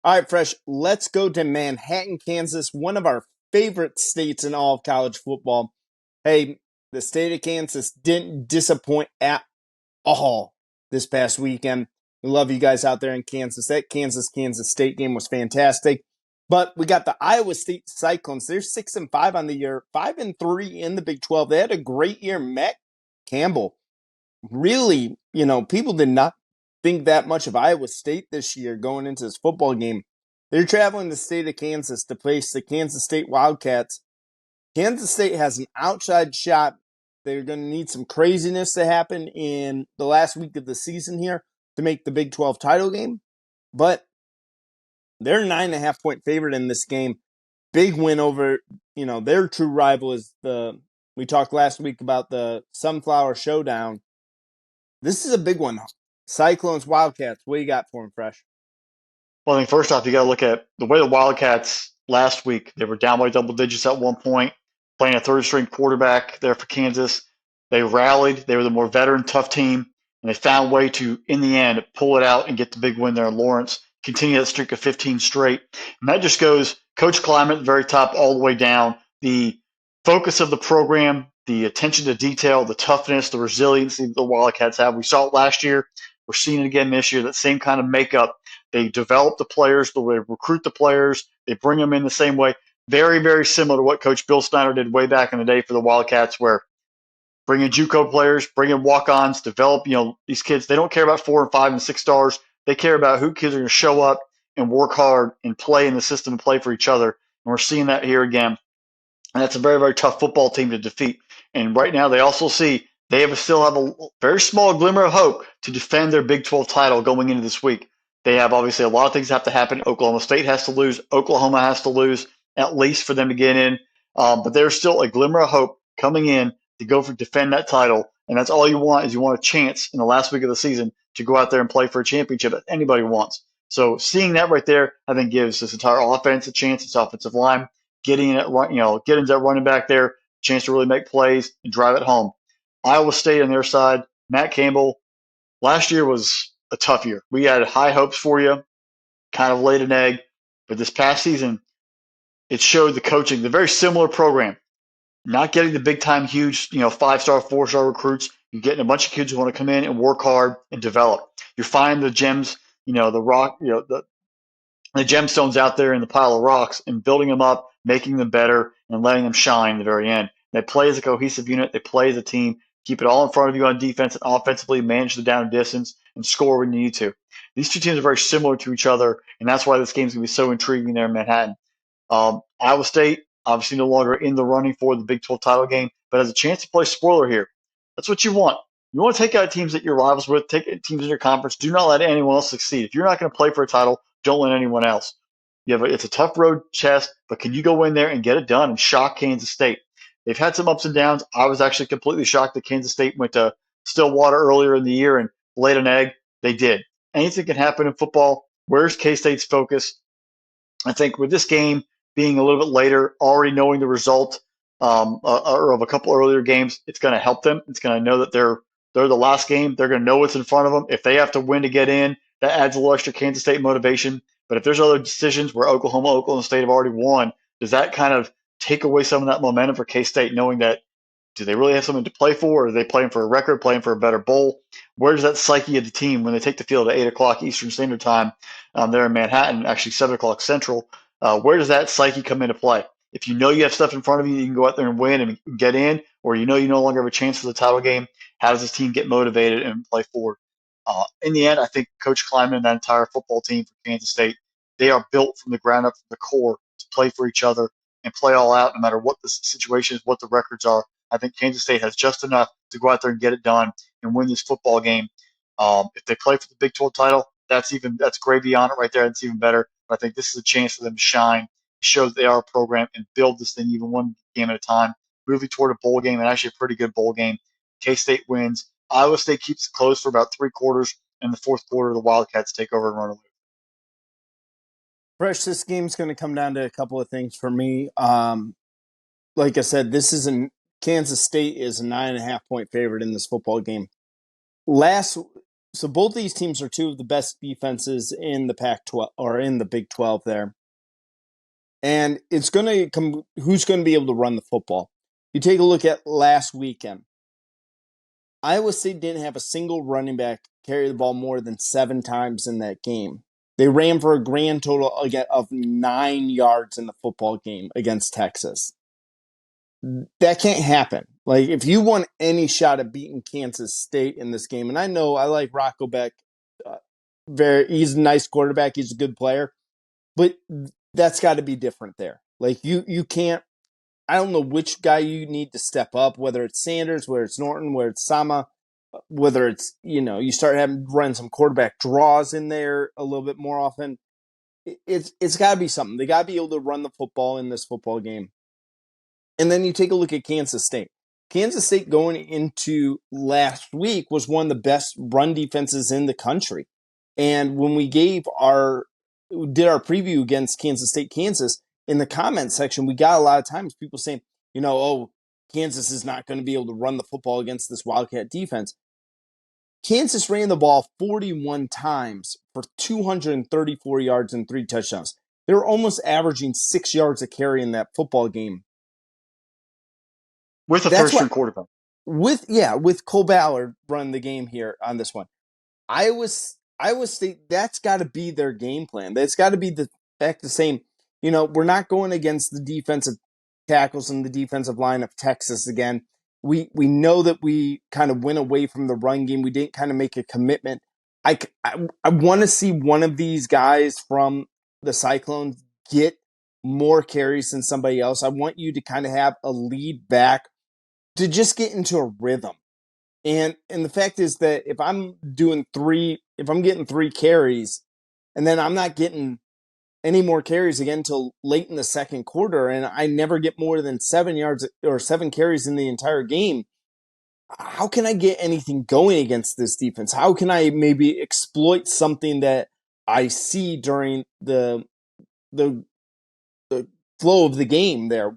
All right, Fresh, let's go to Manhattan, Kansas, one of our favorite states in all of college football. Hey, the state of Kansas didn't disappoint at all this past weekend. We love you guys out there in Kansas. That Kansas State game was fantastic. But we got the Iowa State Cyclones. They're 6-5 on the year, 5-3 in the Big 12. They had a great year. Matt Campbell, really, people did not think that much of Iowa State this year going into this football game. They're traveling the state of Kansas to face the Kansas State Wildcats. Kansas State has an outside shot. They're going to need some craziness to happen in the last week of the season here to make the Big 12 title game. But they're 9.5-point favorite in this game. Big win over, their true rival is we talked last week about the Sunflower Showdown. This is a big one. Cyclones, Wildcats. What do you got for them, Fresh? Well, I think first off, you got to look at the way the Wildcats last week. They were down by double digits at one point, playing a third-string quarterback there for Kansas. They rallied. They were the more veteran, tough team, and they found a way to, in the end, pull it out and get the big win there in Lawrence, continue that streak of 15 straight. And that just goes Coach Kleiman at the very top all the way down. The focus of the program, the attention to detail, the toughness, the resiliency that the Wildcats have. We saw it last year. We're seeing it again this year, that same kind of makeup. They develop the players, the way they recruit the players, they bring them in the same way. Very, very similar to what Coach Bill Snyder did way back in the day for the Wildcats, where bring in JUCO players, bring in walk-ons, develop, these kids. They don't care about 4 and 5 and 6 stars. They care about who kids are going to show up and work hard and play in the system and play for each other. And we're seeing that here again. And that's a very, very tough football team to defeat. And right now they also see still have a very small glimmer of hope to defend their Big 12 title going into this week. They have obviously a lot of things have to happen. Oklahoma State has to lose. Oklahoma has to lose at least for them to get in. But there's still a glimmer of hope coming in to go for defend that title. And that's all you want is you want a chance in the last week of the season to go out there and play for a championship that anybody wants. So seeing that right there, I think gives this entire offense a chance. Its offensive line getting that running back there, chance to really make plays and drive it home. Iowa State on their side, Matt Campbell, last year was a tough year. We had high hopes for you, kind of laid an egg, but this past season, it showed the coaching, the very similar program, not getting the big time, huge, 5-star, 4-star recruits. You're getting a bunch of kids who want to come in and work hard and develop. You're finding the gems, the rock, the gemstones out there in the pile of rocks and building them up, making them better, and letting them shine at the very end. They play as a cohesive unit. They play as a team. Keep it all in front of you on defense and offensively, manage the down and distance, and score when you need to. These two teams are very similar to each other, and that's why this game is going to be so intriguing there in Manhattan. Iowa State, obviously no longer in the running for the Big 12 title game, but has a chance to play spoiler here. That's what you want. You want to take out teams that you're rivals with, take teams in your conference. Do not let anyone else succeed. If you're not going to play for a title, don't let anyone else. It's a tough road test, but can you go in there and get it done and shock Kansas State? They've had some ups and downs. I was actually completely shocked that Kansas State went to Stillwater earlier in the year and laid an egg. They did. Anything can happen in football. Where's K-State's focus? I think with this game being a little bit later, already knowing the result or of a couple earlier games, it's going to help them. It's going to know that they're the last game. They're going to know what's in front of them. If they have to win to get in, that adds a little extra Kansas State motivation. But if there's other decisions where Oklahoma State have already won, does that kind of take away some of that momentum for K-State, knowing that do they really have something to play for? Or are they playing for a record, playing for a better bowl? Where's that psyche of the team when they take the field at 8 o'clock Eastern Standard Time there in Manhattan, actually 7 o'clock Central? Where does that psyche come into play? If you know you have stuff in front of you, you can go out there and win and get in, or you no longer have a chance for the title game, how does this team get motivated and play forward? In the end, I think Coach Kleiman and that entire football team for Kansas State, they are built from the ground up, from the core, to play for each other and play all out no matter what the situation is, what the records are. I think Kansas State has just enough to go out there and get it done and win this football game. If they play for the Big 12 title, that's gravy on it right there. That's even better. But I think this is a chance for them to shine, show that they are a program, and build this thing even one game at a time, moving toward a bowl game and actually a pretty good bowl game. K-State wins. Iowa State keeps it close for about 3 quarters. In the fourth quarter, the Wildcats take over and run away. Fresh, this game's going to come down to a couple of things for me. Like I said, Kansas State is a 9.5-point favorite in this football game. Last So both these teams are two of the best defenses in the Pac-12 or in the Big 12 there. And it's going to come who's going to be able to run the football. You take a look at last weekend. Iowa State didn't have a single running back carry the ball more than 7 times in that game. They ran for a grand total of 9 yards in the football game against Texas. That can't happen. Like, if you want any shot at beating Kansas State in this game, and I know I like Rocco Beck, he's a nice quarterback, he's a good player, but that's got to be different there. Like, you can't. I don't know which guy you need to step up, whether it's Sanders, whether it's Norton, whether it's Sama, whether it's, you start having run some quarterback draws in there a little bit more often. It's got to be something. They got to be able to run the football in this football game. And then you take a look at Kansas State. Kansas State going into last week was one of the best run defenses in the country. And when we did our preview against Kansas State, Kansas, in the comment section, we got a lot of times people saying, Kansas is not going to be able to run the football against this Wildcat defense. Kansas ran the ball 41 times for 234 yards and 3 touchdowns. They were almost averaging 6 yards a carry in that football game. With a third-string quarterback. With Cole Ballard running the game here on this one. Iowa State, that's got to be their game plan. That's got to be the same. We're not going against the defensive tackles and the defensive line of Texas again. We know that we kind of went away from the run game. We didn't kind of make a commitment. I want to see one of these guys from the Cyclones get more carries than somebody else. I want you to kind of have a lead back to just get into a rhythm. And the fact is that if I'm getting 3 carries and then I'm not getting any more carries again until late in the second quarter, and I never get more than 7 yards or 7 carries in the entire game, how can I get anything going against this defense? How can I maybe exploit something that I see during the flow of the game there?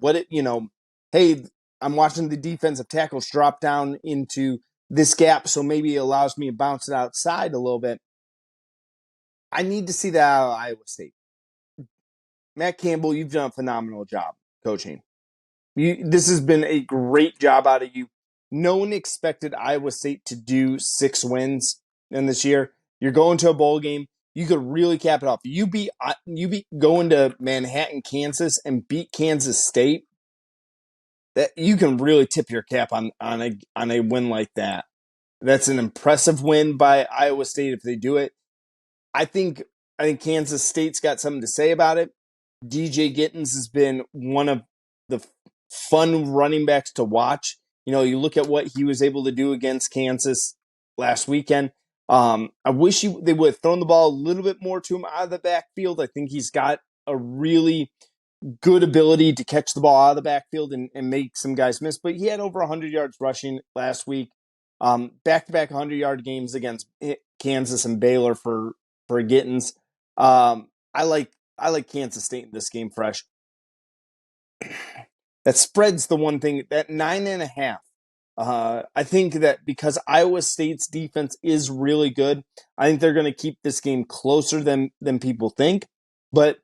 Hey, I'm watching the defensive tackles drop down into this gap, so maybe it allows me to bounce it outside a little bit. I need to see that out of Iowa State. Matt Campbell, you've done a phenomenal job coaching. This has been a great job out of you. No one expected Iowa State to do 6 wins in this year. You're going to a bowl game. You could really cap it off. You beat going to Manhattan, Kansas, and beat Kansas State. That you can really tip your cap on a win like that. That's an impressive win by Iowa State if they do it. I think Kansas State's got something to say about it. DJ Gittens has been one of the fun running backs to watch. You look at what he was able to do against Kansas last weekend. I wish they would have thrown the ball a little bit more to him out of the backfield. I think he's got a really good ability to catch the ball out of the backfield and make some guys miss. But he had over 100 yards rushing last week. Back-to-back 100-yard games against Kansas and Baylor for Gittens. I like Kansas State in this game fresh. That spread's the one thing, that 9.5. I think that because Iowa State's defense is really good, I think they're going to keep this game closer than people think. But,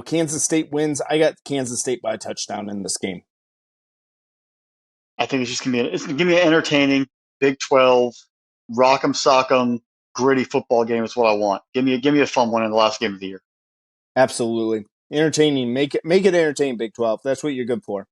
Kansas State wins. I got Kansas State by a touchdown in this game. I think it's going to be an entertaining Big 12, rock'em sock'em, gritty football game is what I want. Give me a fun one in the last game of the year. Absolutely. Entertaining. Make it entertaining, Big 12. That's what you're good for.